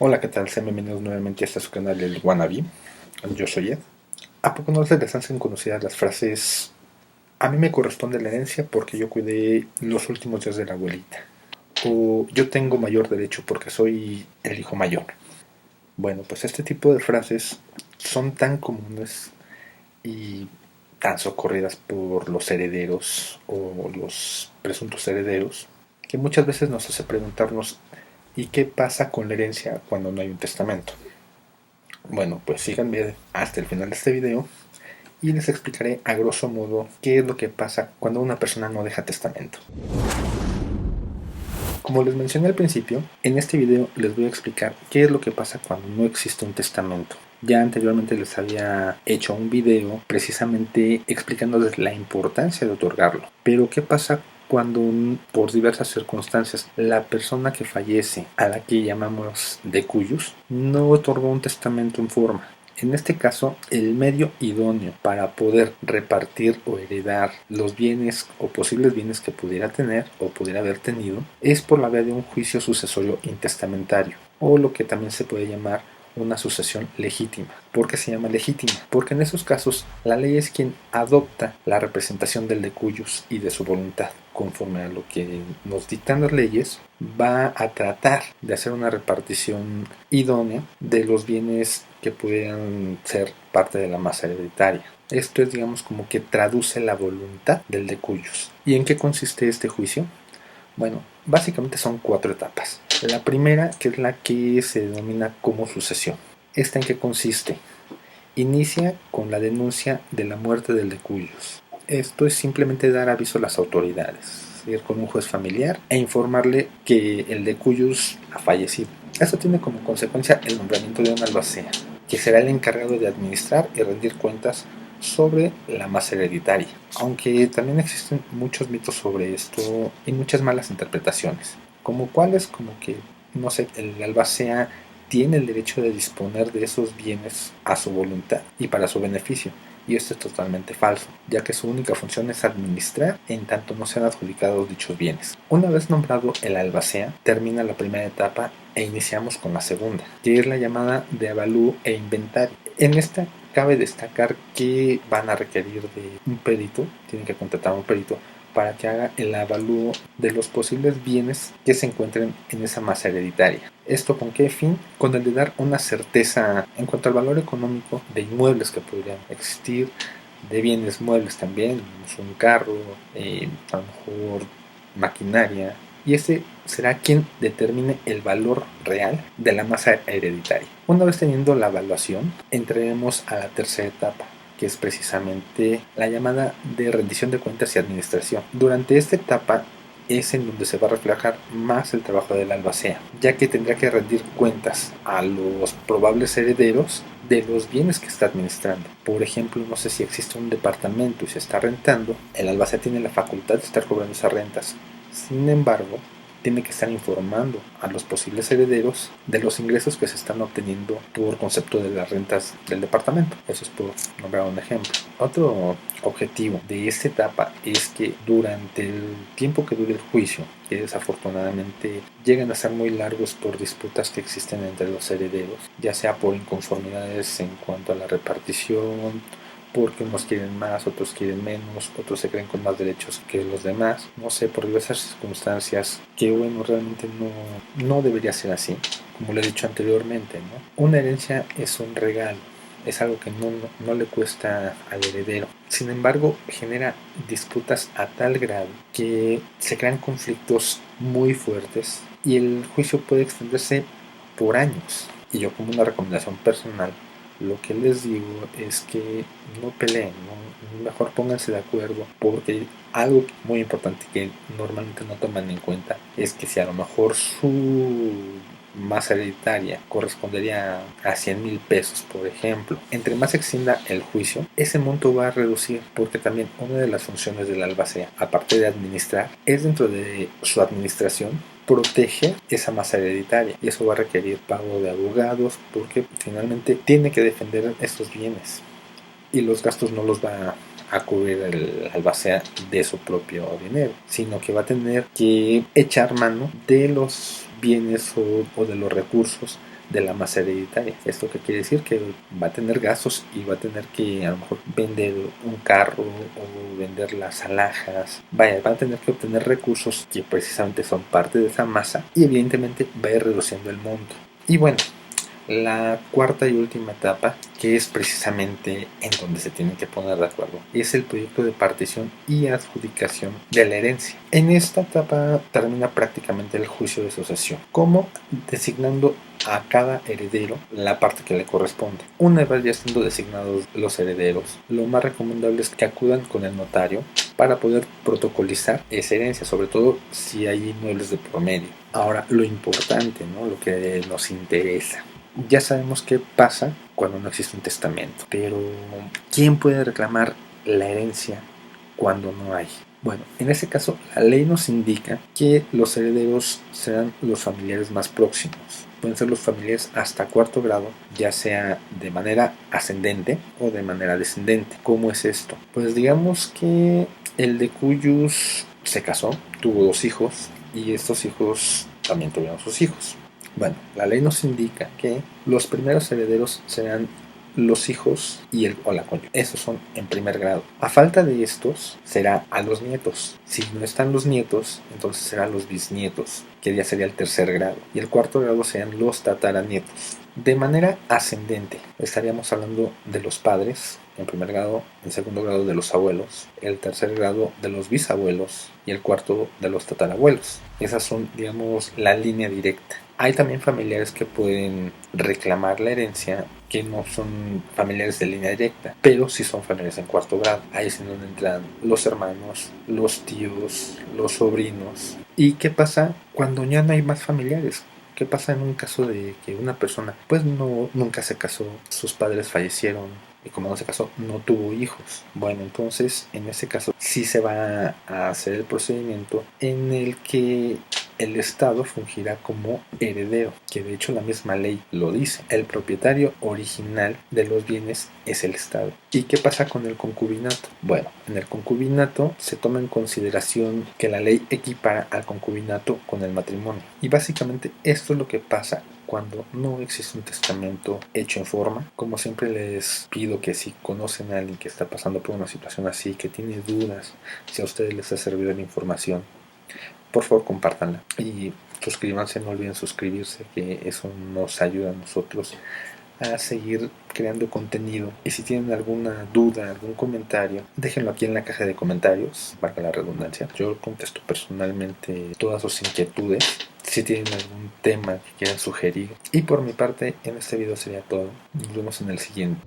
Hola, ¿qué tal? Sean bienvenidos nuevamente a este su canal El Wannabe. Yo soy Ed. ¿A poco no se les hacen conocidas las frases? A mí me corresponde la herencia porque yo cuidé los últimos días de la abuelita. O yo tengo mayor derecho porque soy el hijo mayor. Bueno, pues este tipo de frases son tan comunes y tan socorridas por los herederos o los presuntos herederos que muchas veces nos hace preguntarnos ¿y qué pasa con la herencia cuando no hay un testamento? Bueno, pues síganme hasta el final de este video y les explicaré a grosso modo qué es lo que pasa cuando una persona no deja testamento. Como les mencioné al principio, en este video les voy a explicar qué es lo que pasa cuando no existe un testamento. Ya anteriormente les había hecho un video precisamente explicándoles la importancia de otorgarlo. Pero ¿qué pasa cuando por diversas circunstancias la persona que fallece, a la que llamamos decuyus, no otorgó un testamento en forma? En este caso, el medio idóneo para poder repartir o heredar los bienes o posibles bienes que pudiera tener o pudiera haber tenido es por la vía de un juicio sucesorio intestamentario, o lo que también se puede llamar una sucesión legítima. ¿Por qué se llama legítima? Porque en esos casos la ley es quien adopta la representación del decuyus y de su voluntad. Conforme a lo que nos dictan las leyes, va a tratar de hacer una repartición idónea de los bienes que pudieran ser parte de la masa hereditaria. Esto es, digamos, como que traduce la voluntad del decuyus. ¿Y en qué consiste este juicio? Bueno, básicamente son 4 etapas. La primera, que es la que se denomina como sucesión. ¿Esta en qué consiste? Inicia con la denuncia de la muerte del decuyus. Esto es simplemente dar aviso a las autoridades, ir con un juez familiar e informarle que el decuyus ha fallecido. Esto tiene como consecuencia el nombramiento de un albacea, que será el encargado de administrar y rendir cuentas sobre la masa hereditaria, aunque también existen muchos mitos sobre esto y muchas malas interpretaciones, como cuáles, como que, no sé, el albacea tiene el derecho de disponer de esos bienes a su voluntad y para su beneficio, y esto es totalmente falso, ya que su única función es administrar en tanto no sean adjudicados dichos bienes. Una vez nombrado el albacea, termina la primera etapa e iniciamos con la segunda, que es la llamada de avalúo e inventario. En esta cabe destacar que van a requerir de un perito, tienen que contratar a un perito para que haga el avalúo de los posibles bienes que se encuentren en esa masa hereditaria. ¿Esto con qué fin? Con el de dar una certeza en cuanto al valor económico de inmuebles que podrían existir, de bienes muebles también, un carro, a lo mejor maquinaria, y este será quien determine el valor real de la masa hereditaria. Una vez teniendo la evaluación, entraremos a la tercera etapa, que es precisamente la llamada de rendición de cuentas y administración. Durante esta etapa es en donde se va a reflejar más el trabajo del albacea, ya que tendrá que rendir cuentas a los probables herederos de los bienes que está administrando. Por ejemplo, no sé si existe un departamento y se está rentando, el albacea tiene la facultad de estar cobrando esas rentas. Sin embargo, tiene que estar informando a los posibles herederos de los ingresos que se están obteniendo por concepto de las rentas del departamento. Eso es por nombrar un ejemplo. Otro objetivo de esta etapa es que durante el tiempo que dure el juicio, que desafortunadamente llegan a ser muy largos por disputas que existen entre los herederos, ya sea por inconformidades en cuanto a la repartición, porque unos quieren más, otros quieren menos, otros se creen con más derechos que los demás, no sé, por diversas circunstancias que bueno, realmente no debería ser así, como lo he dicho anteriormente, ¿no? Una herencia es un regalo, es algo que no le cuesta al heredero. Sin embargo, genera disputas a tal grado que se crean conflictos muy fuertes y el juicio puede extenderse por años. Y yo, como una recomendación personal, lo que les digo es que no peleen, ¿no? Mejor pónganse de acuerdo, porque algo muy importante que normalmente no toman en cuenta es que si a lo mejor su masa hereditaria correspondería a 100,000 pesos, por ejemplo, entre más se extienda el juicio, ese monto va a reducir, porque también una de las funciones del albacea, aparte de administrar, es dentro de su administración protege esa masa hereditaria, y eso va a requerir pago de abogados porque finalmente tiene que defender esos bienes y los gastos no los va a cubrir el albacea de su propio dinero, sino que va a tener que echar mano de los bienes o de los recursos de la masa hereditaria. ¿Esto qué quiere decir? Que va a tener gastos y va a tener que a lo mejor vender un carro o vender las alhajas. Vaya, va a tener que obtener recursos que precisamente son parte de esa masa y evidentemente va a ir reduciendo el monto. Y bueno, la cuarta y última etapa, que es precisamente en donde se tienen que poner de acuerdo, es el proyecto de partición y adjudicación de la herencia. En esta etapa termina prácticamente el juicio de sucesión, como designando a cada heredero la parte que le corresponde. Una vez ya siendo designados los herederos, lo más recomendable es que acudan con el notario para poder protocolizar esa herencia, sobre todo si hay inmuebles de promedio. Ahora, lo importante, ¿no? Lo que nos interesa. Ya sabemos qué pasa cuando no existe un testamento, pero ¿quién puede reclamar la herencia cuando no hay? Bueno, en este caso la ley nos indica que los herederos serán los familiares más próximos. Pueden ser los familiares hasta cuarto grado, ya sea de manera ascendente o de manera descendente. ¿Cómo es esto? Pues digamos que el de Cuyus se casó, tuvo 2 hijos y estos hijos también tuvieron sus hijos. Bueno, la ley nos indica que los primeros herederos serán los hijos y el o la cónyuge. Esos son en primer grado. A falta de estos, será a los nietos. Si no están los nietos, entonces serán los bisnietos, que ya sería el tercer grado. Y el cuarto grado serían los tataranietos. De manera ascendente, estaríamos hablando de los padres, en primer grado, en segundo grado de los abuelos, el tercer grado de los bisabuelos y el cuarto de los tatarabuelos. Esas son, digamos, la línea directa. Hay también familiares que pueden reclamar la herencia que no son familiares de línea directa, pero sí son familiares en cuarto grado. Ahí es en donde entran los hermanos, los tíos, los sobrinos. ¿Y qué pasa cuando ya no hay más familiares? ¿Qué pasa en un caso de que una persona pues nunca se casó, sus padres fallecieron y como no se casó no tuvo hijos? Bueno, entonces en ese caso sí se va a hacer el procedimiento en el que el Estado fungirá como heredero, que de hecho la misma ley lo dice. El propietario original de los bienes es el Estado. ¿Y qué pasa con el concubinato? Bueno, en el concubinato se toma en consideración que la ley equipara al concubinato con el matrimonio. Y básicamente esto es lo que pasa cuando no existe un testamento hecho en forma. Como siempre les pido que si conocen a alguien que está pasando por una situación así, que tiene dudas, si a ustedes les ha servido la información, por favor compártanla y suscríbanse, no olviden suscribirse, que eso nos ayuda a nosotros a seguir creando contenido. Y si tienen alguna duda, algún comentario, déjenlo aquí en la caja de comentarios, valga la redundancia. Yo contesto personalmente todas sus inquietudes, si tienen algún tema que quieran sugerir. Y por mi parte, en este video sería todo. Nos vemos en el siguiente.